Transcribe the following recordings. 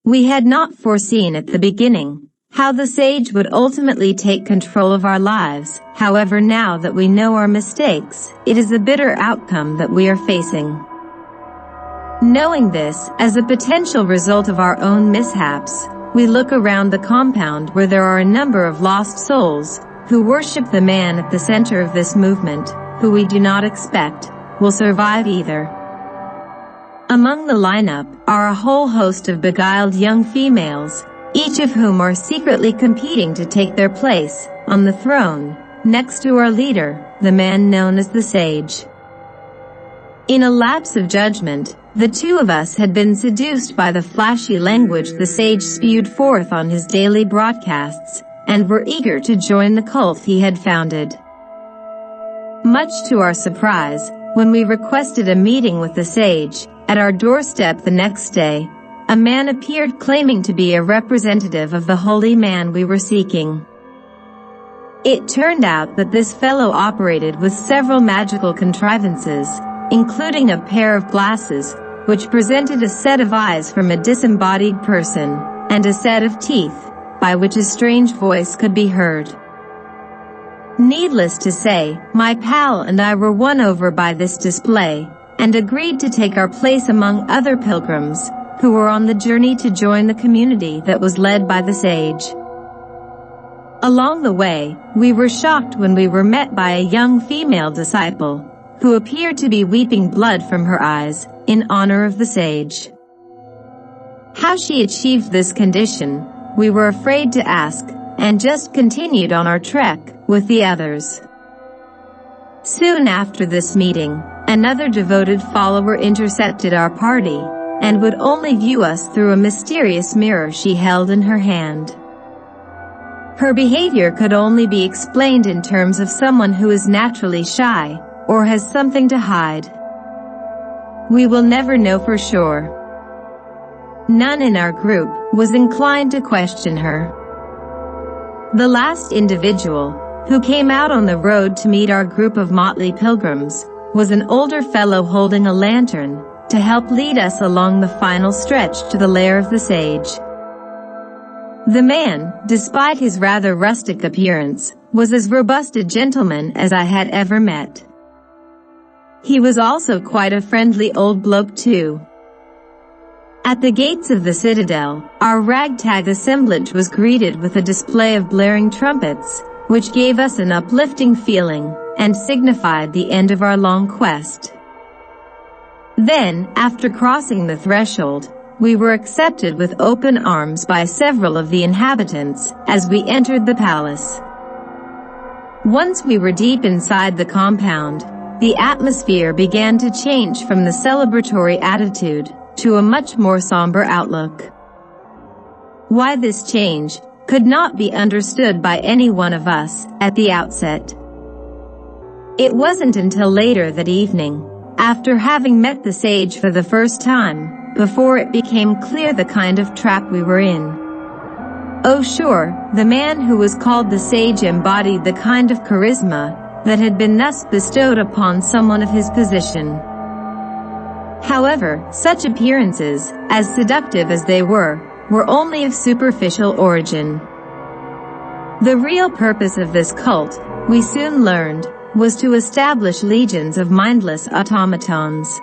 We had not foreseen at the beginning how the sage would ultimately take control of our lives. However, now that we know our mistakes, it is a bitter outcome that we are facing. Knowing this, as a potential result of our own mishaps, we look around the compound where there are a number of lost souls who worship the man at the center of this movement, who we do not expect will survive either. Among the lineup are a whole host of beguiled young females, each of whom are secretly competing to take their place on the throne, next to our leader, the man known as the Sage. In a lapse of judgment, the two of us had been seduced by the flashy language the Sage spewed forth on his daily broadcasts, and were eager to join the cult he had founded. Much to our surprise, when we requested a meeting with the Sage, at our doorstep the next day, a man appeared claiming to be a representative of the holy man we were seeking. It turned out that this fellow operated with several magical contrivances, including a pair of glasses, which presented a set of eyes from a disembodied person, and a set of teeth, by which a strange voice could be heard. Needless to say, my pal and I were won over by this display, and agreed to take our place among other pilgrims, who were on the journey to join the community that was led by the Sage. Along the way, we were shocked when we were met by a young female disciple, who appeared to be weeping blood from her eyes, in honor of the Sage. How she achieved this condition, we were afraid to ask, and just continued on our trek with the others. Soon after this meeting, another devoted follower intercepted our party, and would only view us through a mysterious mirror she held in her hand. Her behavior could only be explained in terms of someone who is naturally shy, or has something to hide. We will never know for sure. None in our group was inclined to question her. The last individual, who came out on the road to meet our group of motley pilgrims, was an older fellow holding a lantern, to help lead us along the final stretch to the lair of the Sage. The man, despite his rather rustic appearance, was as robust a gentleman as I had ever met. He was also quite a friendly old bloke too. At the gates of the citadel, our ragtag assemblage was greeted with a display of blaring trumpets, which gave us an uplifting feeling, and signified the end of our long quest. Then, after crossing the threshold, we were accepted with open arms by several of the inhabitants as we entered the palace. Once we were deep inside the compound, the atmosphere began to change from the celebratory attitude to a much more somber outlook. Why this change could not be understood by any one of us at the outset. It wasn't until later that evening, after having met the Sage for the first time, before it became clear the kind of trap we were in. Oh sure, the man who was called the Sage embodied the kind of charisma that had been thus bestowed upon someone of his position. However, such appearances, as seductive as they were only of superficial origin. The real purpose of this cult, we soon learned, was to establish legions of mindless automatons.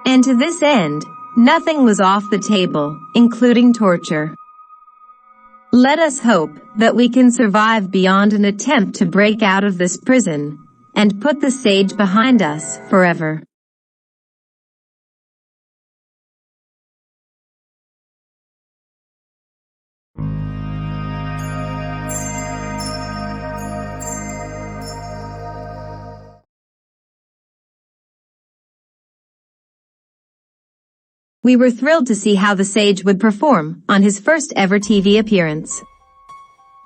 And to this end, nothing was off the table, including torture. Let us hope that we can survive beyond an attempt to break out of this prison, and put the Sage behind us forever. We were thrilled to see how the Sage would perform on his first ever TV appearance.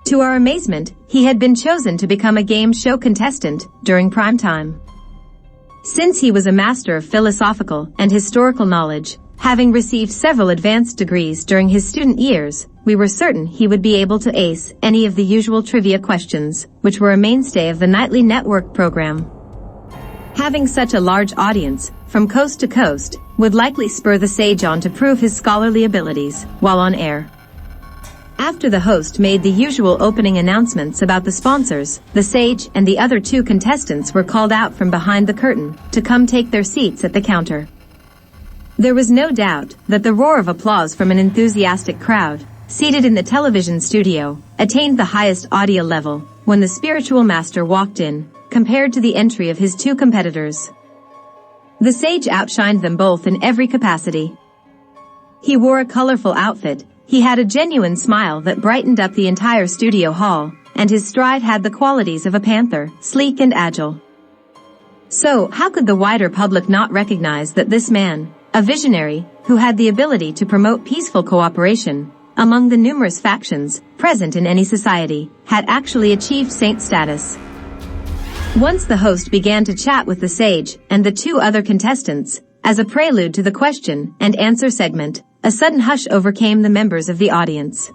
To our amazement, he had been chosen to become a game show contestant during prime time. Since he was a master of philosophical and historical knowledge, having received several advanced degrees during his student years, we were certain he would be able to ace any of the usual trivia questions, which were a mainstay of the nightly network program. Having such a large audience, from coast to coast, would likely spur the sage on to prove his scholarly abilities while on air. After the host made the usual opening announcements about the sponsors, the sage and the other two contestants were called out from behind the curtain to come take their seats at the counter. There was no doubt that the roar of applause from an enthusiastic crowd, seated in the television studio, attained the highest audio level when the spiritual master walked in, compared to the entry of his two competitors. The sage outshined them both in every capacity. He wore a colorful outfit, he had a genuine smile that brightened up the entire studio hall, and his stride had the qualities of a panther, sleek and agile. So, how could the wider public not recognize that this man, a visionary, who had the ability to promote peaceful cooperation among the numerous factions present in any society, had actually achieved saint status? Once the host began to chat with the sage and the two other contestants, as a prelude to the question and answer segment, a sudden hush overcame the members of the audience.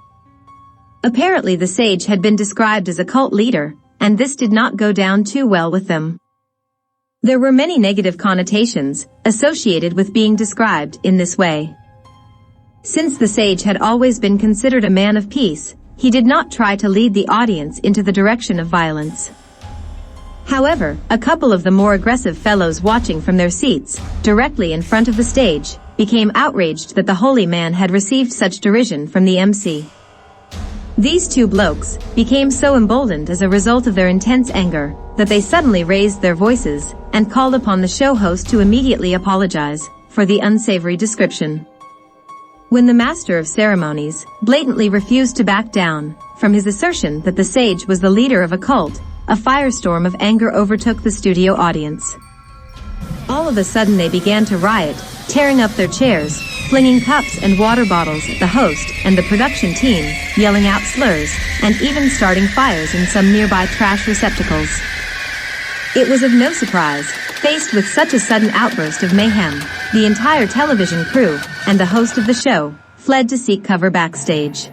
Apparently the sage had been described as a cult leader, and this did not go down too well with them. There were many negative connotations associated with being described in this way. Since the sage had always been considered a man of peace, he did not try to lead the audience into the direction of violence. However, a couple of the more aggressive fellows watching from their seats, directly in front of the stage, became outraged that the holy man had received such derision from the MC. These two blokes became so emboldened as a result of their intense anger that they suddenly raised their voices and called upon the show host to immediately apologize for the unsavory description. When the master of ceremonies blatantly refused to back down from his assertion that the sage was the leader of a cult, a firestorm of anger overtook the studio audience. All of a sudden they began to riot, tearing up their chairs, flinging cups and water bottles at the host and the production team, yelling out slurs, and even starting fires in some nearby trash receptacles. It was of no surprise, faced with such a sudden outburst of mayhem, the entire television crew and the host of the show fled to seek cover backstage.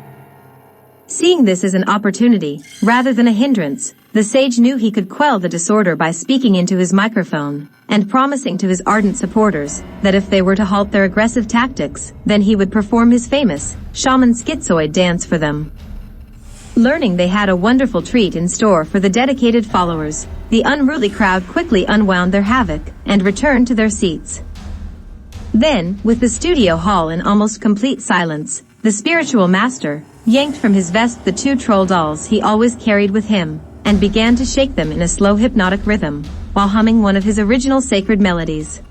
Seeing this as an opportunity, rather than a hindrance, the sage knew he could quell the disorder by speaking into his microphone and promising to his ardent supporters that if they were to halt their aggressive tactics, then he would perform his famous shaman schizoid dance for them. Learning they had a wonderful treat in store for the dedicated followers, the unruly crowd quickly unwound their havoc and returned to their seats. Then, with the studio hall in almost complete silence, the spiritual master yanked from his vest the two troll dolls he always carried with him and began to shake them in a slow hypnotic rhythm while humming one of his original sacred melodies.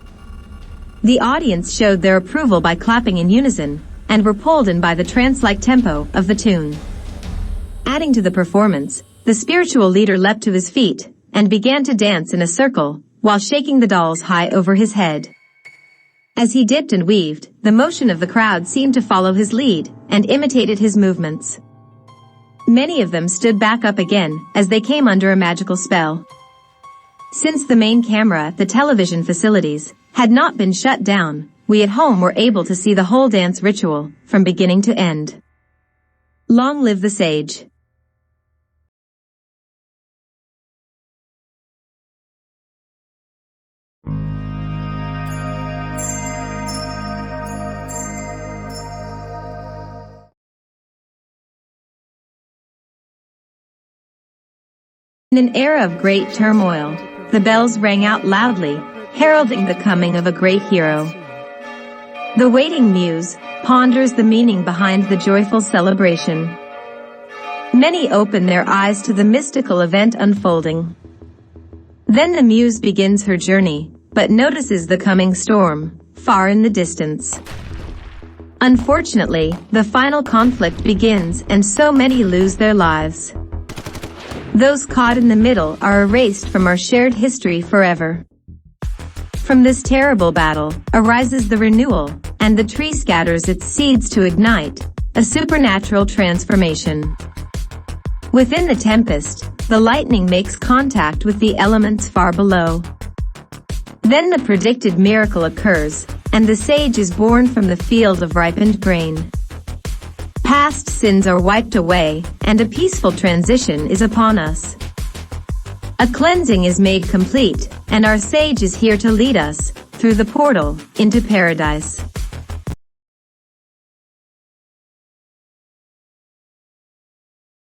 The audience showed their approval by clapping in unison and were pulled in by the trance-like tempo of the tune. Adding to the performance, the spiritual leader leapt to his feet and began to dance in a circle while shaking the dolls high over his head. As he dipped and weaved, the motion of the crowd seemed to follow his lead and imitated his movements. Many of them stood back up again as they came under a magical spell. Since the main camera at the television facilities had not been shut down, we at home were able to see the whole dance ritual from beginning to end. Long live the sage. In an era of great turmoil, the bells rang out loudly, heralding the coming of a great hero. The waiting muse ponders the meaning behind the joyful celebration. Many open their eyes to the mystical event unfolding. Then the muse begins her journey, but notices the coming storm, far in the distance. Unfortunately, the final conflict begins and so many lose their lives. Those caught in the middle are erased from our shared history forever. From this terrible battle arises the renewal, and the tree scatters its seeds to ignite a supernatural transformation. Within the tempest, the lightning makes contact with the elements far below. Then the predicted miracle occurs, and the sage is born from the field of ripened grain. Past sins are wiped away, and a peaceful transition is upon us. A cleansing is made complete, and our sage is here to lead us through the portal into paradise.